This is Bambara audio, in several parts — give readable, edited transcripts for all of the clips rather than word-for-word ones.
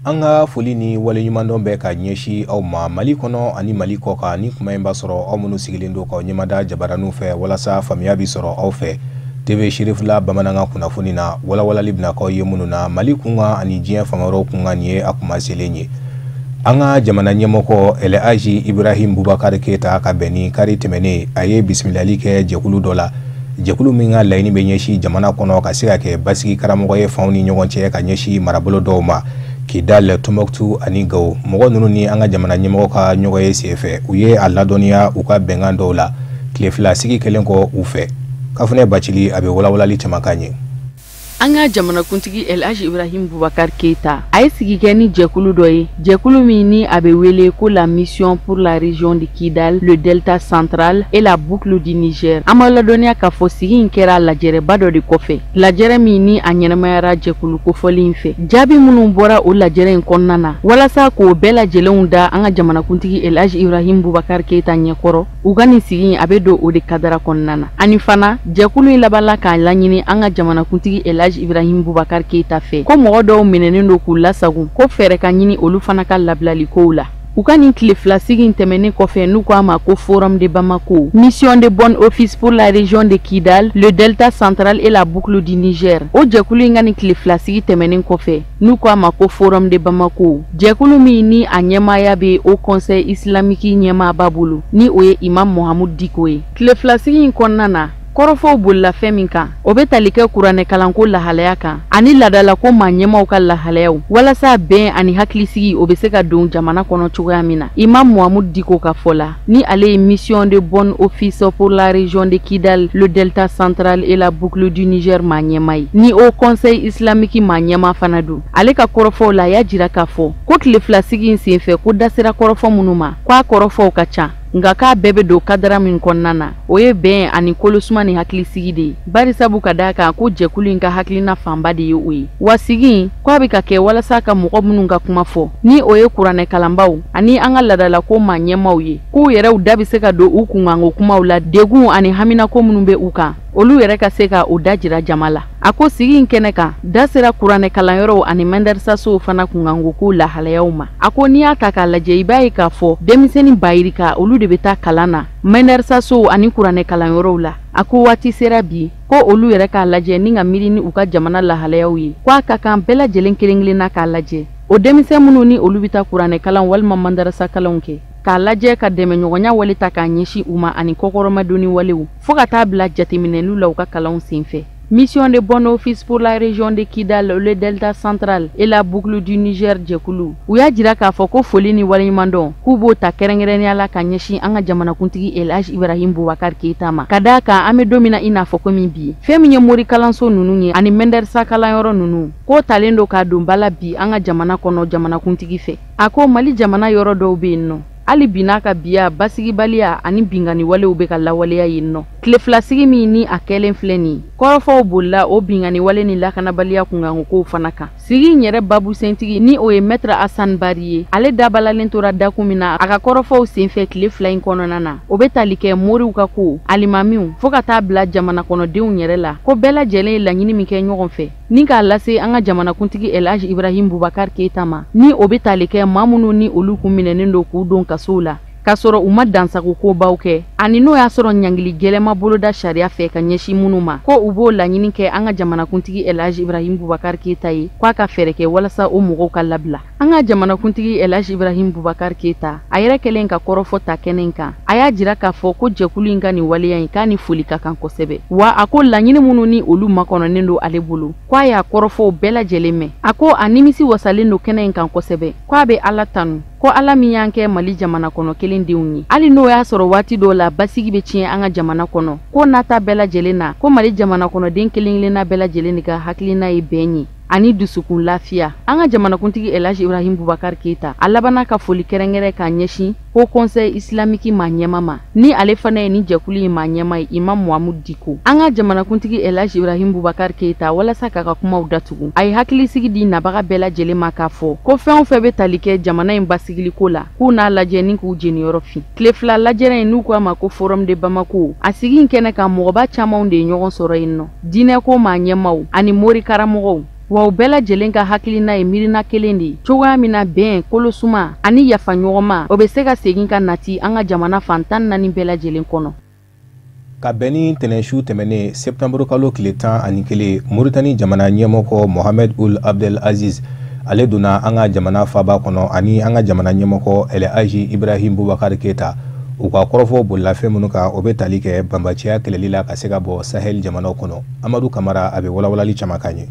Anga foli ni wale ɲumandon bɛ ka ɲɛsi aw ma Mali kɔnɔ ani Mali kɔ kan ni kuma in b'a sɔrɔ aw minnu sigilen do ka ɲɛmada jabaraniw fɛ walasa faamuya bi sɔrɔ aw fɛ. TV Cherifla bamanankan kunnafoni na walawalali bɛna k'aw ye minnu na Mali kunkan ani diɲɛ fanga wɛrɛw kunkan nin ye a kuma selen ye. An ka jamana ɲɛmɔgɔ Elhaji Ibrahim Boubacar Keita ka bɛn ni kari tɛmɛnen a ye bisimilali kɛ jɛkulu dɔ la. Jɛkulu min ka laɲini bɛ ɲɛsi jamana kɔnɔ ka se ka kɛ basigi karamɔgɔ ye fanw ni ɲɔgɔn cɛ ka ɲɛsi marabolo dɔw ma. Kidal, Tombouctou ani Gao mɔgɔ ninnu ni an ka jamana ɲɛmɔgɔ ka ɲɔgɔn ye senfɛ u ye a ladɔnniya u ka bɛnkan dɔw la tile fila sigi kelen kɔ u fɛ. Kafunɛ Bacili a bɛ walawalali caman k'a ɲɛ. An ka jamanakuntigi Elhaji Ibrahim Boubacar Keita a ye sigi kɛ ni jɛkulu dɔ ye jɛkulu min ni a bɛ wele ko la mission pour la région de Kidal, le delta central et la boucle du Niger. An ma ladɔnniya k'a fɔ sigi in kɛra lajɛrɛba dɔ de kɔfɛ lajɛrɛ min ni a ɲɛnamayara jɛkulu kofɔli in fɛ. Jaabi minnu bɔra o lajɛrɛ in kɔnɔna na walasa k'o bɛɛ lajɛlenw da an ka jamanakuntigi Elhaji Ibrahim Boubacar Keita ɲɛkɔrɔ u ka nin sigi in a bɛ don o de kadara kɔnɔna na. Ani fana jɛkulu in labanla k'a laɲini an ka jamanakuntigi Elhaji Ibrahim Boubacar Keita fɛ ko mɔgɔ dɔw minɛnen do k'u lasago ko fɛɛrɛ ka ɲini olu fana ka labilali kow la. U ka nin tile fila sigi in tɛmɛnen kɔfɛ n'u k'a ma ko Forum de Bamako, mission de bon office pour la région de Kidal, le delta central et la boucle du Niger. O jɛkulu in ka nin tile fila sigi tɛmɛnen kɔfɛ n'u k'a ma ko Forum de Bamako. Jɛkulu min ni a ɲɛmaya bɛ o conseil islamique ɲɛmaaba bolo ni o ye Imam Mohamud Diko ye. Tile fila sigi in kɔnɔna na kɔrɔfɔw bolila fɛn min kan o bɛ tali kɛ kuranɛ kalanko lahalaya kan ani ladala ko maa ɲɛmaw ka lahalayaw walasa bɛn ani hakilisigi o bɛ se ka don jamana kɔnɔ cogoya min na. Imam Mohamud Diko ka fɔ la ni ale ye mission de bon office pour la région de Kidal, le delta central et la boucle du Niger maa ɲɛma ye ni o conseil islamique maa ɲɛma fana don. Ale ka kɔrɔfɔw la a y'a jira k'a fɔ ko tile fila sigi in senfɛ ko dasera kɔrɔfɔ minnu ma k'a kɔrɔfɔw ka ca nka k'a bɛɛ bɛ don kadara min kɔnɔna na o ye bɛn ani kolosuma ni hakilisigi de ye. Bari sabu ka d'a kan ko jɛkulu in ka hakilina fanba de ye o ye. Wa sigi in k'a bɛ ka kɛ walasa ka mɔgɔ minnu ka kuma fɔ ni o ye kuranɛ kalanbaw ani an ka ladala ko maa ɲɛmaw ye k'u yɛrɛw da bɛ se ka don u kunkanko kumaw la degun ani haminako minnu bɛ u kan olu yɛrɛ ka se ka o da jira jama la. A ko sigi in kɛnɛ kan da sera kuranɛ kalanyɔrɔw ani mɛndɛrisasow fana kunkanko ko lahalayaw ma. A ko n'i y'a ta k'a lajɛ i b'a ye k'a fɔ denmisɛnnin bayirika olu de bɛ taa kalan na mɛndɛrisasow ani kuranɛ kalanyɔrɔw la. A ko waati sera bi ko olu yɛrɛ k'a lajɛ ni ka miiri ni u ka jamana lahalayaw ye ko a ka kan bɛɛ lajɛlen kelen-kelenna k'a lajɛ o denmisɛn minnu ni olu bɛ taa kuranɛ kalan walima mandarasa kalanw kɛ k'a lajɛ ka dɛmɛɲɔgɔnya wale ta k'a ɲɛsin u ma ani kɔkɔrɔmadonni walew fo ka taa bila jateminɛliw la u ka kalanw senfɛ. Mission de bon office pour la région de Kidal, le delta central et la boucle du Niger jɛkulu u y'a jira k'a fɔ ko foli ni waleɲumandɔn k'u b'o ta kɛrɛnkɛrɛnnenya la ka ɲɛsin an ka jamanakuntigi Elhaji Ibrahim Boubacar Keita ma ka d'a kan an bɛ don min na i n'a fɔ komi bi fɛn min ye mori kalanso ninnu ye ani mɛndɛrisa kalanyɔrɔ ninnu k'o talen do k'a don bala bi an ka jamana kɔnɔ jamanakuntigi fɛ. A ko Mali jamana yɔrɔ dɔw bɛ yen nɔ hali bi n'a ka biya basigibaliya ani bingani walew bɛ ka lawaleya yen nɔ. Tile fila sigi min ni a kɛlen filɛ nin kɔrɔfɔw bolila o bingani wale ni lakanabaliya kunkankokow fana kan. Sigi in yɛrɛ babu sentigi ni o ye Maître Assane Bari ye ale dabalalen tora dakun min na a ka kɔrɔfɔw senfɛ tile fila in kɔnɔna na o bɛ tali kɛ moriw ka ko alimamiw fo ka taa bila jamana kɔnɔdenw yɛrɛ la ko bɛɛ lajɛlen ye laɲini min kɛ ɲɔgɔn fɛ ni k'a lase an ka jamanakuntigi Elhaji Ibrahim Boubacar Keita ma ni o bɛ tali kɛ maa minnu ni olu kun minɛnen do k'u don kasow la k'a sɔrɔ u ma dansago kobaw kɛ ani n'o y'a sɔrɔ ɲangili gɛlɛma boloda sariya fɛ ka ɲɛsin minnu ma ko u b'o laɲini kɛ an ka jamanakuntigi Elhaji Ibrahim Boubacar Keita ye k'a ka fɛɛrɛ kɛ walasa o mɔgɔw ka labila. An ka jamanakuntigi Elhaji Ibrahim Boubacar Keita a yɛrɛ kɛlen ka kɔrɔfɔ ta kɛnɛ in kan a y'a jira k'a fɔ ko jɛkulu in ka nin waleya in k'a ni foli ka kan kosɛbɛ wa a ko laɲini minnu ni olu makɔnɔnen do ale bolo k'a y'a kɔrɔfɔw bɛɛ lajɛlen mɛn. A ko a nimisi wasalen do kɛnɛ in kan kosɛbɛ k'a bɛ Ala tanu ko Ala min y'an kɛ Mali jamana kɔnɔ kelendenw ye hali n'o y'a sɔrɔ waati dɔw la basigi bɛ tiɲɛ an ka jamana kɔnɔ ko nata bɛɛ lajɛlen na ko Mali jamana kɔnɔden kelen-kelenna bɛɛ lajɛlen de ka hakilina ye bɛn ye ani dusukun lafiya. An ka jamanakuntigi Elhaji Ibrahim Boubacar Keita a labanna ka foli kɛrɛnkɛrɛn k'a ɲɛsin ko conseil islamique maa ɲɛma ma ni ale fana ye ni jɛkulu in maa ɲɛma ye Imam Mohamud Diko. An ka jamanakuntigi Elhaji Ibrahim Boubacar Keita walasa k'a ka kumaw datugu a ye hakilisigi di nabaga bɛɛ lajɛlen ma k'a fɔ ko fɛn o fɛn bɛ tali kɛ jamana in basigiliko la k'u n'a lajɛ ni k'u jeniyɔrɔ fin. Tile fila lajɛrɛ in n'u k'a ma ko Forum de Bamako a sigi in kɛnɛ kan mɔgɔba camanw de ye ɲɔgɔn sɔrɔ yen nɔ diinɛko maa ɲɛmaw ani mori karamɔgɔw wa u bɛɛ lajɛlen ka hakilina ye miirina kelen de cogoya min na bɛn kolosuma ani yafaɲɔgɔnma o bɛ se ka segin ka nati an ka jamana fantan naani bɛɛ lajɛlen kɔnɔ. Ka bɛn ni tɛnɛnsu tɛmɛnen septembre kalo tile 11 Mauritanie jamana ɲɛmɔgɔ Mohamed Ould Abdel Aziz ale donna an ka jamana faaba kɔnɔ ani an ka jamana ɲɛmɔgɔ Elhaji Ibrahim Boubacar Keita u ka kɔrɔfɔ bolilafɛn minnu kan o bɛ tali kɛ banbaciya kɛlɛli la ka se ka bɔ Sahel jamanaw kɔnɔ. Amadu Kamara a bɛ walawalali caman kan ye.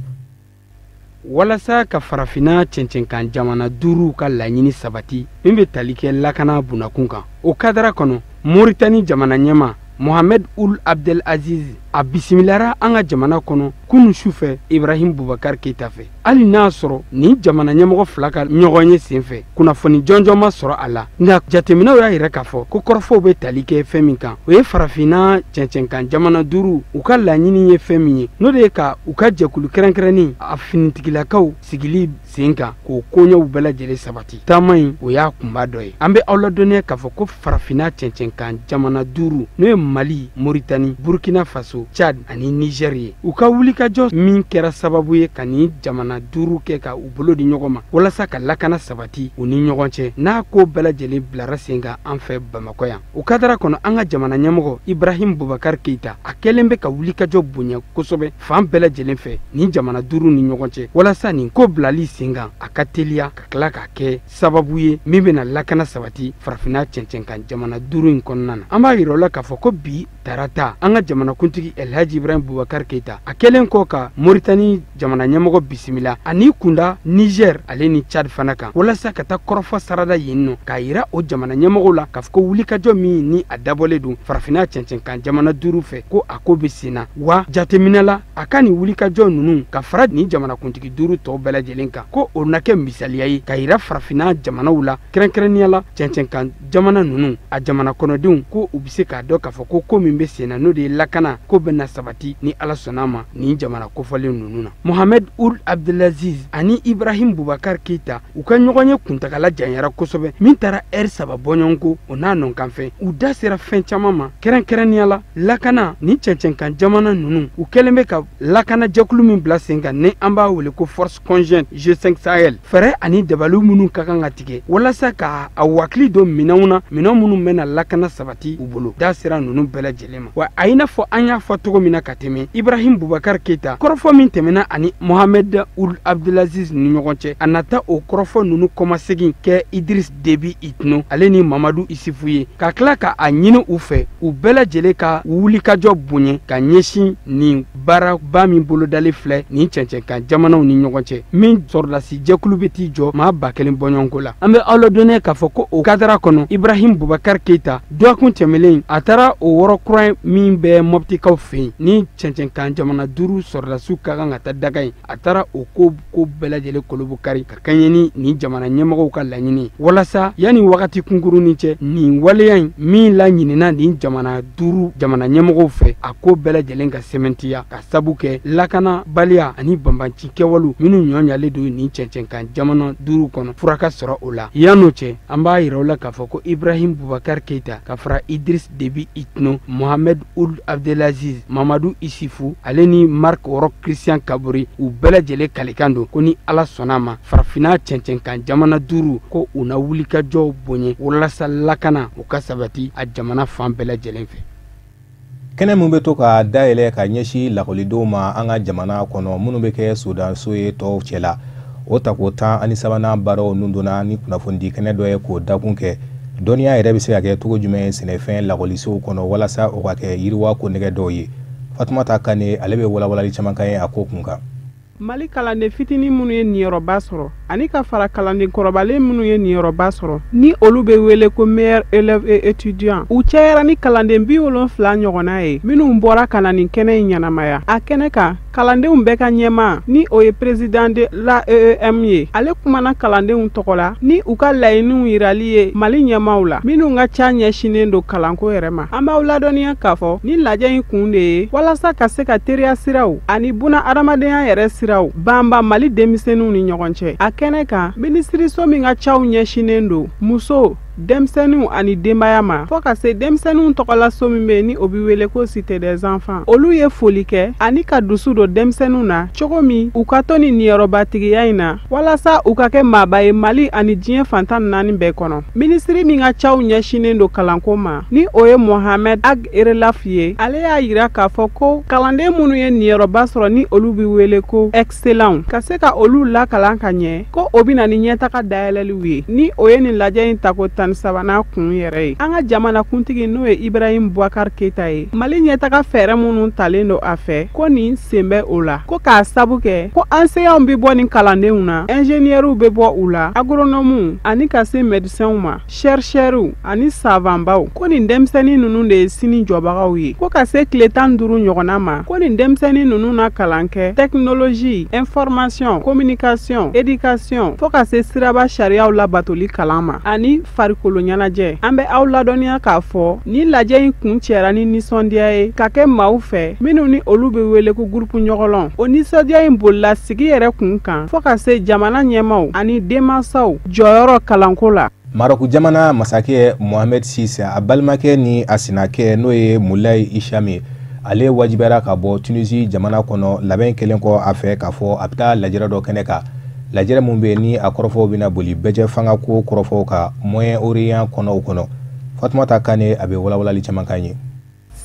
Walasa ka farafina cɛncɛnkan jamana 5 ka laɲini sabati min bɛ tali kɛ lakana bunakun kan o kadara kɔnɔ Mauritanie jamana ɲɛma Mohamed Ould Abdel Aziz a bisimilara an ka jamana kɔnɔ kunu sufɛ Ibrahim Boubacar Keita fɛ hali n'a sɔrɔ ni jamana ɲɛmɔgɔ fila ka ɲɔgɔn ye senfɛ kunnafoni jɔnjɔn ma sɔrɔ a la nka jateminɛw y'a yɛrɛ k'a fɔ ko kɔrɔfɔw bɛ tali kɛ fɛn min kan o ye farafina cɛncɛnkan jamana 5 u ka laɲini ye fɛn min ye n'o de ye ka u ka jɛkulu kɛrɛnkɛrɛnni a finitigilakaw sigili sen kan k'o koɲɛw bɛɛ lajɛlen sabati taama in o y'a kunba dɔ ye an bɛ aw ladɔnniya k'a fɔ ko farafina cɛncɛnkan jamana 5 n'o ye Mali, Mauritanie, Burkina Faso, Chad ani Niger ye u ka wulikajɔ min kɛra sababu ye ka ni jamana 5 kɛ ka u bolo di ɲɔgɔn ma walasa ka lakana sabati u ni ɲɔgɔn cɛ n'a ko bɛɛ lajɛlen bilara sen kan an fɛ Bamakɔ yan o kadara kɔnɔ an ka jamana ɲɛmɔgɔ Ibrahim Boubacar Keita a kɛlen bɛ ka wulikajɔ bonya kosɛbɛ fan bɛɛ lajɛlen fɛ ni jamana 5 ni ɲɔgɔn cɛ walasa nin ko bilali sen kan a ka teliya ka tila ka kɛ sababu ye min bɛna lakana sabati farafina cɛncɛnkan jamana 5 in kɔnɔna na an b'a yira o la k'a fɔ ko bi tarata an ka jamanakuntigi Elhaji Ibrahim Boubacar Keita a kɛlen kɔ ka Mauritanie jamana ɲɛmɔgɔ bisimila ani kunda Niger ale ni Chad fana kan walasa ka taa kɔrɔfɔ sarada yen nɔ k'a yira o jamana ɲɛmɔgɔw la k'a fɔ ko wulikajɔ min ni a dabɔlen don farafina cɛncɛnkan jamana 5 fɛ ko a ko bɛ sen na wa jateminɛ la a ka nin wulikajɔ ninnu ka fara ni jamanakuntigi 5 tɔw bɛɛ lajɛlen kan ko o na kɛ misaliya ye ka yira farafina jamanaw la kɛrɛnkɛrɛnnenya la cɛncɛnkan jamana ninnu a jamana kɔnɔdenw ko u bɛ se k'a dɔn k'a fɔ ko min bɛ sen na n'o de ye lakana ko bɛ na sabati ni Ala sɔnna ma ni jamana kofɔlen ninnu na Mohamed Ould Abdel Aziz ani Ibrahim Boubacar Keita u ka ɲɔgɔn ye kuntagala janyara kosɛbɛ min taara heure 3 bɔɲɔgɔnko o n'a nɔnkan fɛ u da sera fɛn caman ma kɛrɛnkɛrɛnnenya la lakana ni cɛncɛnkan jamana ninnu u kɛlen bɛ ka lakana jɛkulu min bila sen kan ni an b'a wele ko force conjointe G5 Sahel fɛɛrɛ ani dabaliw minnu ka kan ka tigɛ walasa ka a wakili don minɛnw na minɛn minnu bɛna lakana sabati u bolo da sera ninnu bɛɛ lajɛlen ma wa a i n'a fɔ an y'a fɔ cogo min na ka tɛmɛ Ibrahim Boubacar Keita kɔrɔfɔ min tɛmɛna ani Mohamed Ould Abdel Aziz ni ɲɔgɔn cɛ a nata o kɔrɔfɔ ninnu kɔmasegin kɛ Idriss Déby Itno ale ni Mamadou Issoufou ye ka tila ka a ɲini u fɛ u bɛɛ lajɛlen ka wulikajɔ bonya ka ɲɛsin nin baaraba min bolodalen filɛ nin cɛncɛnkan jamanaw ni ɲɔgɔn cɛ min sɔrɔdasi jɛkulu bɛ t'i jɔ maa 1000 bɔɲɔgɔnko la an bɛ aw ladɔnniya k'a fɔ ko o kadara kɔnɔ Ibrahim Boubacar Keita dɔgɔkun tɛmɛlen a taara o wɔrɔ kura min bɛ mɔbitikaw fɛ yen ni cɛncɛnkan jamana 5 sɔrɔdasiw ka kan ka taa daga yen a taara o ko bɛɛ lajɛlen kolobo kari ka kɛɲɛ ni jamana ɲɛmɔgɔw ka laɲini walasa yanni wagati kunkurunin cɛ nin waleya in min laɲinina nin jamana 5 jamana ɲɛmɔgɔw fɛ a ko bɛɛ lajɛlen ka sɛmɛntiya ka sabu kɛ lakana baliya ani banbanci kɛwalew minnu ɲɔɲalen don nin cɛncɛnkan jamana 5 kɔnɔ fura ka sɔrɔ o la yan'o cɛ an b'a yira o la k'a fɔ ko Ibrahim Boubacar Keita ka fara Idriss Déby Itno Mohamed Ould Abdel Aziz Mamadou Issoufou ale ni Marc Woro Christian Kabore u bɛɛ lajɛlen kalikan don ko ni Ala sɔnna ma farafina cɛncɛnkan jamana 5 ko u na wulikajɔw bonya walasa lakana u ka sabati a jamana fan bɛɛ lajɛlen fɛ. Kɛnɛ mun bɛ to ka dayɛlɛ ka ɲɛsin lakɔlidenw ma an ka jamana kɔnɔ minnu bɛ kɛ sodanso ye tɔw cɛla o tako 13 baaraw nun donna ni kunnafoni kɛnɛ dɔ ye k'o dakun kɛ dɔnniya yɛrɛ bɛ se ka kɛ cogo jumɛn ye sɛnɛfɛn lakɔlisow kɔnɔ walasa o ka kɛ yiriwa ko nɛgɛ dɔw ye Fatumata Kane ale bɛ walawalali caman kan ye a ko kun kan. Mali kalanden fitinin minnu ye niyɔrɔba sɔrɔ ani ka fara kalanden kɔrɔbalen minnu ye niyɔrɔba sɔrɔ ni olu bɛ wele ko meilleur élève et étudiant u cɛyara ni kalanden 70 ɲɔgɔnna ye minnu bɔra ka na nin kɛnɛ in ɲɛnamaya a kɛnɛ kan kalandenw bɛɛ ka ɲɛmaa ni o ye président de la EEM ye ale kumana kalandenw tɔgɔ la ni u ka laɲiniw yirali ye Mali ɲɛmaaw la minnu ka ca ɲɛsinen don kalanko yɛrɛ ma an b'aw ladɔnniya k'a fɔ ni lajɛ in kun de ye walasa ka se ka teriya siraw ani buna adamadenya yɛrɛ siraw banba Mali denmisɛnninw ni ɲɔgɔn cɛ a kɛnɛ kan minisiriso min ka caw ɲɛsinen don muso denmisɛnninw ani denbaya ma fɔɔ ka se denmisɛnninw tɔgɔla so min bɛ ni o bi wele ko cité des enfants olu ye foli kɛ ani ka dusu don denmisɛnninw na cogo min u ka to ni niyɔrɔbatigiya in na walasa u ka kɛ maaba ye Mali ani diɲɛ fantan naani bɛɛ kɔnɔ. Minisiri min ka caw ɲɛsinen don kalanko ma ni o ye Mohamed Ag Erelaf ye ale y'a yira k'a fɔ ko kalanden minnu ye niyɔrɔba sɔrɔ ni olu bi wele ko excellent ka se ka olu lakalan ka ɲɛ ko o bɛna ni ɲɛtaga dayɛlɛliw ye ni o ye nin lajɛ in tako 13nan kun yɛrɛ ye. An ka jamana kuntigi n'o ye Ibrahim Boubacar Keita ye Mali ɲɛtaga fɛɛrɛ minnu talen don a fɛ ko nin sen bɛ o la ko k'a sabu kɛ ko enseignants bɛ bɔ nin kalandenw na ingénieurs bɛ bɔ u la agronomes ani ka se médecins ma chercheurs ani savantbaw ko nin denmisɛnnin ninnu de ye sini jɔbagaw ye ko ka se tile 15 ɲɔgɔnna ma ko nin denmisɛnnin ninnu na kalan kɛ technologie information communication éducation fo ka se siraba sariyaw labatoli kalan ma ani farikolo ɲɛnajɛ. An bɛ aw ladɔnniya k'a fɔ ni lajɛ in kun cɛra ni nisɔndiya ye ka kɛ maaw fɛ minnu ni olu bɛ wele ko groupe ɲɔgɔlɔn o nisɔndiya in bolila sigi yɛrɛ kun kan fo ka se jamana ɲɛmaw ani denmansaw jɔyɔrɔ kalanko la. Maroku jamana masakɛ Mohamed Sise a balimakɛ ni a sinakɛ n'o ye Moulay Hicham ye ale wajibiyara ka bɔ Tunisie jamana kɔnɔ labɛn kelen kɔ a fɛ k'a fɔ a bɛ taa lajɛrɛ dɔ kɛnɛ kan lajɛrɛ mun bɛ ni a kɔrɔfɔw bɛna boli bɛjɛ fanga ko kɔrɔfɔw ka Moyen-Orient kɔnɔw kɔnɔ. Fatumata Kane a bɛ walawalali caman kan ye.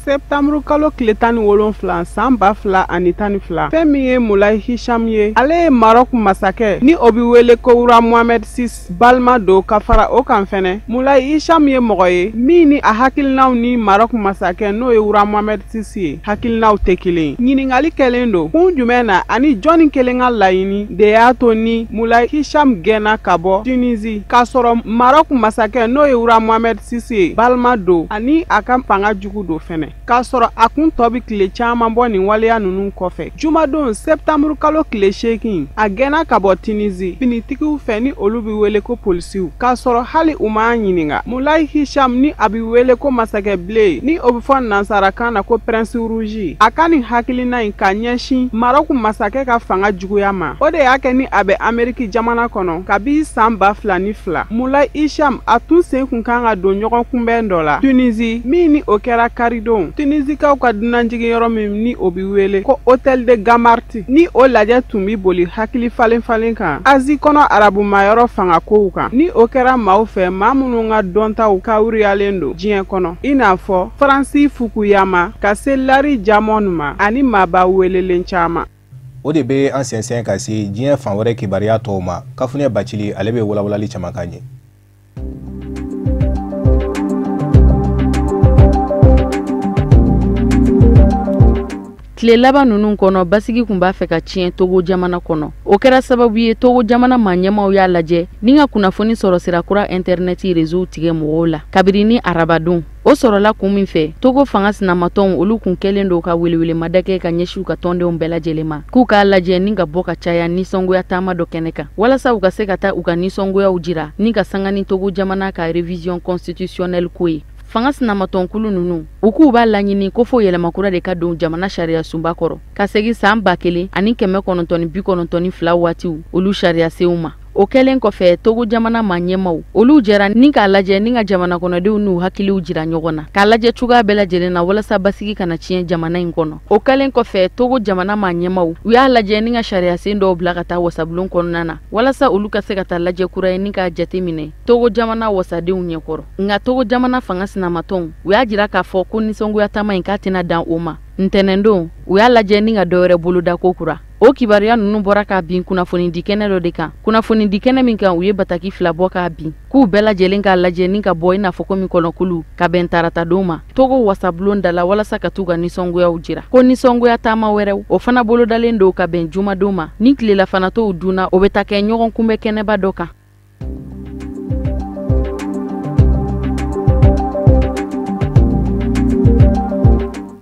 Septembre kalo tile 17 san 2012 fɛn min ye Moulay Hicham ye ale ye Maroc masakɛ ni o bi wele ko Wura Mohamed VI balima do ka fara o kan fɛnɛ. Moulay Hicham ye mɔgɔ ye min ni a hakilinaw ni Maroc masakɛ n'o ye Wura Mohamed VI ye hakilinaw tɛ kelen. Ɲiningali kɛlen do kun jumɛn na ani jɔnni kelen ka laɲini de y'a to ni Moulay Hicham gɛnna ka bɔ Tunisie k'a sɔrɔ Maroc masakɛ n'o ye Wura Mohamed VI ye balima do ani a ka fanga jugu do fɛnɛ. K'a sɔrɔ a kun tɔ bi tile caman bɔ nin waleya ninnu kɔfɛ. Jumadon septembre kalo tile 8 a gɛnna ka bɔ Tunisie finitigiw fɛ ni olu bi wele ko polisiw k'a sɔrɔ hali u m'a ɲininga. Moulay Hicham ni a bi wele ko masakɛ ble ni o bi fɔ nansarakan na ko prince rouge a ka nin hakilina in ka ɲɛsin Maroc masakɛ ka fanga juguya ma. O de y'a kɛ ni a bɛ Ameriki jamana kɔnɔ kabi san 2002. Moulay Hicham a tun sen kun kan ka don ɲɔgɔn kunbɛn dɔ la Tunisie min ni o kɛra karidon. Tunisikaw ka dunanjigi yɔrɔ min ni o bi wele ko Hôtel de Gamarti ni o lajɛ tun bi boli hakili falen kan Asie kɔnɔ arabuma yɔrɔ fanga kow kan ni o kɛra maaw fɛ maa minnu ka dɔntaw ka wuriyalen don diɲɛ kɔnɔ i n'a fɔ Francis Fukuyama ka se Larry Jamon ma ani maaba welelen caman. O de bɛ an sɛnsɛn ka se diɲɛ fan wɛrɛ kibaruya tɔw ma Kafunɛ Bacili ale bɛ walawalali caman kan ye. Tile laban ninnu kɔnɔ basigi kun b'a fɛ ka tiɲɛ Togo jamana kɔnɔ. O kɛra sababu ye Togo jamana ɲɛmaaw y'a lajɛ ni ka kunnafoni sɔrɔ sira kura internet réseau tigɛ mɔgɔw la kabiri ni arabadon. O sɔrɔla kun min fɛ Togo fanga sinamatɔnw olu kun kɛlen do ka welewelema kɛ ka ɲɛsiw ka tɔndenw bɛɛ lajɛlen ma k'u k'a lajɛ ni ka bɔ ka caya nisɔngoya taama dɔ kɛnɛ kan walasa u ka se ka taa u ka nisɔngoyaw jira ni ka sanga ni Togo jamana ka révision constitutionnelle ko ye. Fanga sinamatɔnkulu ninnu u k'u b'a laɲini ko fo yɛlɛmakura de ka don jamana sariya sunba kɔrɔ ka segi san 1992 waatiw olu sariya senw ma. O kɛlen kɔfɛ Togo jamana ɲɛmaaw olu jɛra ni k'a lajɛ ni ka jamana kɔnɔdenw n'u hakiliw jira ɲɔgɔn na k'a lajɛ cogoya bɛɛ lajɛlen na walasa basigi kana tiɲɛ jamana in kɔnɔ. O kɛlen kɔfɛ Togo jamana ɲɛmaaw u y'a lajɛ ni ka sariya sen dɔw bila ka taa wasabulon kɔnɔna na walasa olu ka se ka taa lajɛ kura ye ni k'a jate minɛ Togo jamana wasadenw ɲɛkɔrɔ. Nka Togo jamana fanga sinamatɔnw u y'a jira k'a fɔ ko nisɔngoya taama in k'a tɛna dan o ma. Ntɛnɛndon u y'a lajɛ ni ka dɔwɛrɛ boloda ko kura. O kibaruya ninnu bɔra k'a bin kunnafoni di kɛnɛ dɔ de kan. Kunnafoni di kɛnɛ min kan u ye bataki 2 bɔ k'a bin k'u bɛɛ lajɛlen k'a lajɛ ni ka bɔ i n'a fɔ komi kɔnɔkulu ka bɛn taratadenw ma Togo wasabulon da la walasa ka t'u ka nisɔngoyaw jira. Ko nisɔngoya taama wɛrɛw o fana bolodalen do ka bɛn jumadenw ma ni tilefanatɔw dunna o bɛ taa kɛ ɲɔgɔn kunbɛ kɛnɛba dɔ kan.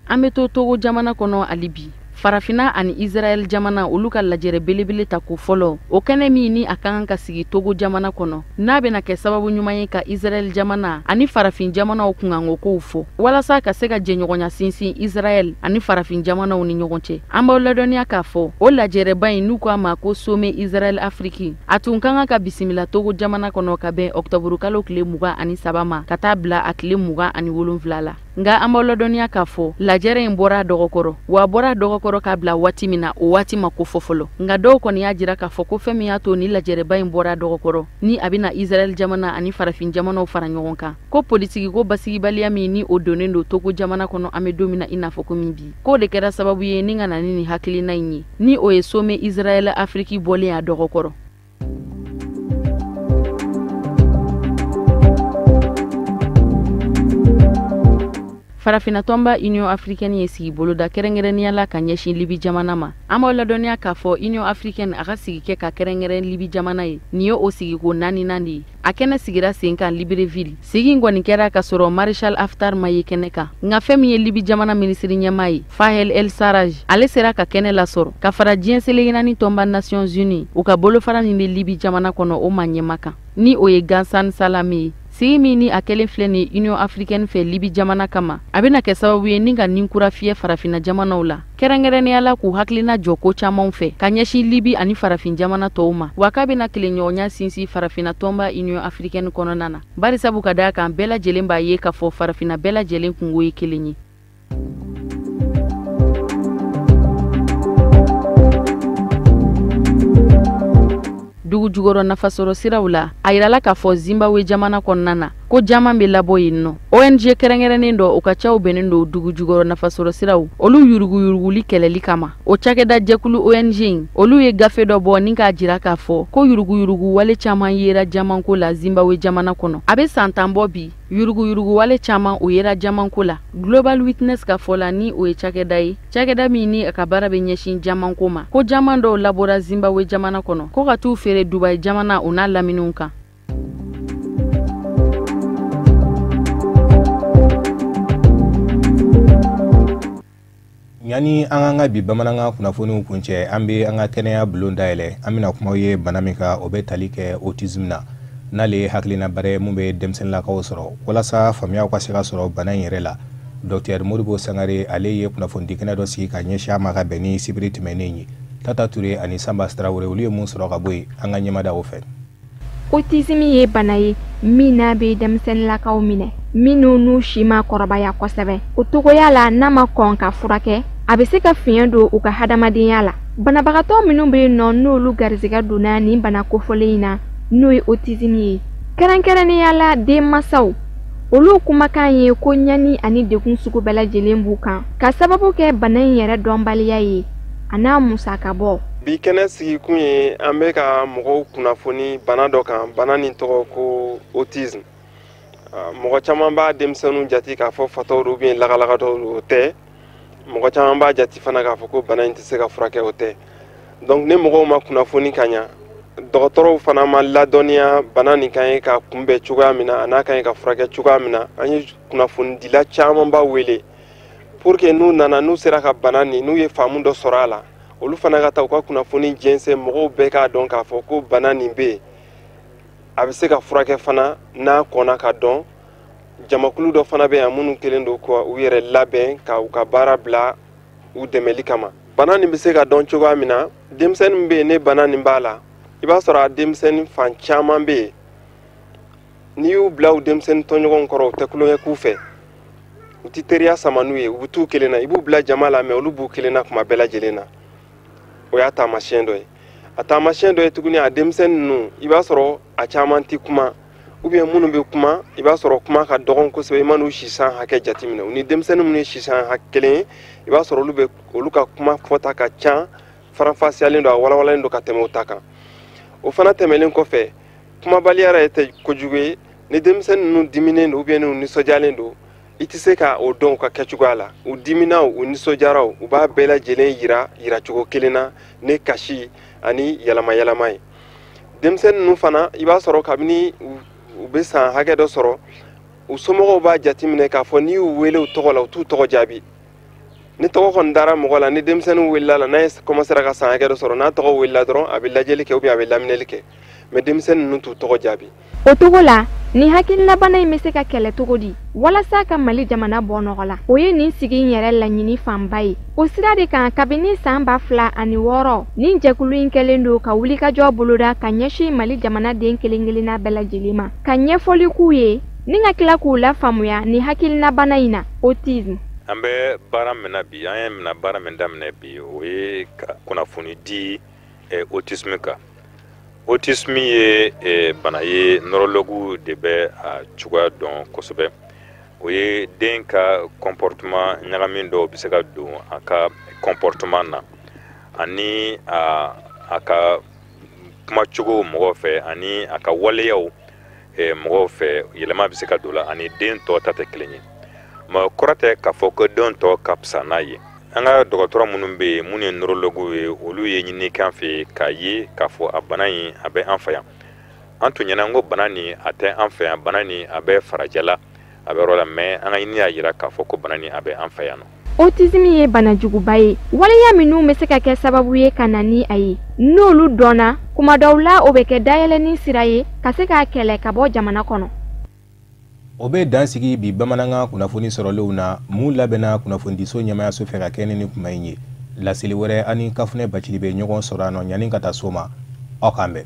An bɛ to Togo jamana kɔnɔ hali bi farafina ani Israel jamana olu ka lajɛrɛ belebele ta ko fɔlɔ o kɛnɛ min ni a kan ka sigi Togo jamana kɔnɔ n'a bɛna kɛ sababu ɲuman ye ka Israel jamana ani farafin jamanaw kunkanko kow fɔ walasa ka se ka jɛɲɔgɔnya sinsin Israel ani farafin jamanaw ni ɲɔgɔn cɛ an b'aw ladɔnniya k'a fɔ o lajɛrɛba in n'u k'a ma ko sommet Israel Afrique a tun kan ka bisimila Togo jamana kɔnɔ ka bɛn octobre kalo tile 23 ma ka taa bila a tile 27 la nga an b'aw ladɔnniya k'a fɔ lajɛrɛ in bɔra dɔgɔkɔrɔ wa bɔra dɔgɔkɔrɔ k'a bila waati min na o waati ma ko fɔ fɔlɔ nga dɔw kɔni y'a jira k'a fɔ ko fɛn min y'a to ni lajɛrɛba in bɔra dɔgɔkɔrɔ ni a bɛna Israel jamana ani farafin jamanaw fara ɲɔgɔn kan ko politiki ko basigibaliya min ni o donnen do Togo jamana kɔnɔ an bɛ don min na i n'a fɔ ko min bi k'o de kɛra sababu ye ni ka na ni hakilina in ye ni o ye sommet Israel Afrique bɔlen a dɔgɔkɔrɔ. Farafina tomba Union Africaine ye sigi boloda kɛrɛnkɛrɛnnenya la ka ɲɛsin Libi jamana ma. An b'aw ladɔnniya k'a fɔ Union Africaine a ka sigi kɛ ka kɛrɛnkɛrɛn Libi jamana ye. Nin ye o sigiko 4nan de ye. A kɛnɛ sigira sen kan Libreville. Sigi in kɔni kɛra ka sɔrɔ Marshal Haftar ma ye kɛnɛ kan. Nka fɛn min ye Libi jamana minisiri ɲɛmaa ye Fahel El Sarraj ale sera ka kɛnɛ lasɔrɔ ka fara diɲɛ seleke naani tɔnba Nations Unies u ka bolofara min bɛ Libi jamana kɔnɔ o ma ɲɛma kan ni o ye Gansan Salame ye. Sigi min ni a kɛlen filɛ ni Union Africaine fɛ Libi jamana kama a bɛna kɛ sababu ye ni ka ninkura fiyɛ farafina jamanaw la kɛrɛnkɛrɛnnenya la k'u hakilina jɔ ko camanw fɛ ka ɲɛsin Libi ani farafin jamana tɔw ma wa k'a bɛna kelenɲɔgɔnya sinsin farafina tɔnba Union Africaine kɔnɔna na barisabu ka d'a kan bɛɛ lajɛlen b'a ye k'a fɔ farafina bɛɛ lajɛlen kungo ye kelen ye. Dugu jugɔrɔ nafasɔrɔ siraw la a yirala k'a fɔ Zimbabwe jamana kɔnɔna na ko jaman bɛ labɔ yen nɔ ONG kɛrɛnkɛrɛnnen dɔ o ka caw bɛnnen do dugu jugɔrɔ nafasɔrɔ siraw olu yuruguyuruguli kɛlɛli kama o cakɛda jɛkulu ONG in olu ye gafe dɔ bɔ ni k'a jira k'a fɔ ko yuruguyurugu wale caman yera jamanko la Zimbabwe jamana kɔnɔ a bɛ san 10 bɔ bi yuruguyurugu wale caman o yera jamanko la Global Witness ka fɔ la ni o ye cakɛda ye cakɛda min ni a ka baara bɛ ɲɛsin jamanko ma ko jaman dɔw labɔra Zimbabwe jamana kɔnɔ ko ka t'u feere Dubai jamana o n'a laminiw kan. Yani an ka bi bamanankan kunnafoniw kuncɛ an bɛ an ka kɛnɛya bulon dayɛlɛ an bɛna kumaw ye bana min kan o bɛ tali kɛ autisme na n'ale ye hakilina bare mun bɛ denmisɛnninlakaw sɔrɔ walasa faamuyaw ka se ka sɔrɔ bana in yɛrɛ la Dr Modibo Sangare ale ye kunnafonidi kɛnɛ dɔ sigi ka ɲɛsin a ma ka bɛn ni sibiri tɛmɛnen ye Tata Ture ani Samba Traoré olu ye mun sɔrɔ ka bɔ yen an ka ɲɛmada o fɛ. Autisme ye bana ye min n'a bɛ denmisɛnninlakaw minɛ minnu n'u si ma kɔrɔbaya kosɛbɛ o togoya la n'a ma kɔn ka furakɛ a bɛ se ka fiɲɛ don u ka hadamadenya la banabagatɔ minnu bɛ yen nɔ n'olu garizɛgɛ donna nin bana kofɔlen in na n'o ye autisme ye kɛrɛnkɛrɛnnenya la denmansaw olu kumakan ye ko ɲani ani degun sugu bɛɛ lajɛlen b'u kan ka sababu kɛ bana in yɛrɛ dɔnbaliya ye a n'a musaka bɔ. Bi kɛnɛ sigikun ye an bɛ ka mɔgɔw kunnafoni bana dɔ kan bana nin tɔgɔ ko autisme mɔgɔ caman b'a denmisɛnninw jate k'a fɔ fataw do bien lagalagatɔw o tɛ mɔgɔ caman b'a jate fana k'a fɔ ko bana in tɛ se ka furakɛ o tɛ donc ne mɔgɔw ma kunnafoni ka ɲa dɔgɔtɔrɔw fana ma ladɔnniya bana nin kan ye ka kunbɛn cogoya min na a n'a kan ye ka furakɛ cogoya min na an ye kunnafonidila caman b'a wele pour que n'u nana n'u sera ka bana nin n'u ye faamu dɔ sɔrɔ a la olu fana ka taa u ka kunnafoni jɛnsɛn mɔgɔw bɛɛ k'a dɔn k'a fɔ ko bana nin bɛ yen a bɛ se ka furakɛ fana n'a kɔnna ka dɔn jamakulu dɔ fana bɛ yan minnu kelen don ko u yɛrɛ labɛn ka u ka baara bila u dɛmɛli kama bana nin bɛ se ka dɔn cogoya min na denmisɛnnin bɛ yen ne bana nin b'a la i b'a sɔrɔ a denmisɛnnin fan caman bɛ yen n'i y'u bila u denmisɛnnin tɔɲɔgɔnw kɔrɔ u tɛ kulonkɛ k'u fɛ u tɛ teriya sama n'u ye u bɛ t'u kelen na i b'u bila jama la mɛ olu b'u kelen na kuma bɛɛ lajɛlen na o y'a taamasiyɛn dɔ ye a taamasiyɛn dɔ ye tuguni a denmisɛnnin ninnu i b'a sɔrɔ a caman tɛ kuma ou bien minnu bɛ kuma i b'a sɔrɔ kuma ka dɔgɔn kosɛbɛ i man'u sisan hakɛ jateminɛ u ni denmisɛnnin minnu ye sisan kelen ye i b'a sɔrɔ olu ka kuma fɔta ka ca faranfasiyalen don a walawalalen don ka tɛmɛ o ta kan o fana tɛmɛlen kɔfɛ kumabaliya yɛrɛ tɛ kojugu ye ni denmisɛnnin ninnu diminen don ou bien n'u nisɔndiyalen don i tɛ se ka o dɔn u ka kɛcogoya la u diminaw u nisɔndiyaraw u b'a bɛɛ lajɛlen yira cogo kelen na ni kasi ani yɛlɛma yɛlɛma ye denmisɛnnin ninnu fana i b'a sɔrɔ kabini u bɛ san hakɛ dɔ sɔrɔ u somɔgɔw b'a jateminɛ k'a fɔ n'i y'u wele u tɔgɔ la u t'u tɔgɔ jaabi ni tɔgɔ kɔni dara mɔgɔ la ni denmisɛnninw wulila la n'a ye commencera ka san hakɛ dɔ sɔrɔ n'a tɔgɔ wulila dɔrɔn a bɛ lajɛli kɛ a bɛ laminɛli kɛ mais denmisɛnnin ninnu t'u tɔgɔ jaabi. O togo la ni hakilinabana in bɛ se ka kɛlɛ cogo di walasa ka Mali jamana bɔ nɔgɔ la o ye nin sigi in yɛrɛ laɲini fanba ye o sira de kan kabini san 2006 nin jɛkulu in kɛlen don ka wulikajɔ boloda ka ɲɛsin Mali jamanaden kelen-kelenna bɛɛ lajɛlen ma ka ɲɛfɔli k'u ye ni ka tila k'u lafaamuya ni hakilinabana in na autisme. An bɛ baara min na bi an ye mina baara min daminɛ bi o ye kunnafoni di autisme kan. Autisme ye bana ye neurologue de bɛ a cogoya dɔn kosɛbɛ. O ye den ka comportement ɲagamin dɔw bɛ se ka don a ka comportement na ani a ka kumacogo mɔgɔw fɛ ani a ka waleyaw mɔgɔw fɛ yɛlɛma bɛ se ka don la ani den tɔ ta tɛ kelen ye. Ma kɔrɔ tɛ k'a fɔ ko den tɔ ka fisa n'a ye. An ka dɔgɔtɔrɔ minnu bɛ yen minnu ye neurologue ye olu ye ɲini k'an fɛ k'a ye k'a fɔ a bana in a bɛ an fɛ yan. An tun ɲɛna ko bana nin a tɛ an fɛ yan, bana nin a bɛ farajɛla a bɛ yɔrɔ la mais an ka ɲini y'a jira k'a fɔ ko bana nin a bɛ an fɛ yan nɔ. Autisme ye bana juguba ye waleya minnu bɛ se ka kɛ sababu ye ka na ni a ye n'olu dɔnna kuma dɔw la o bɛ kɛ dayɛlɛni sira ye ka se k'a kɛlɛ ka bɔ jamana kɔnɔ. O bɛ dansigi bi bamanankan kunnafoni sɔrɔlenw na mun labɛnna kunnafonidiso ɲɛmaayaso fɛ ka kɛɲɛ ni kuma in ye laseli wɛrɛ ani kafunɛ bacili bɛ ɲɔgɔn sɔrɔ a nɔ yanni ka taa so ma aw k'an bɛn.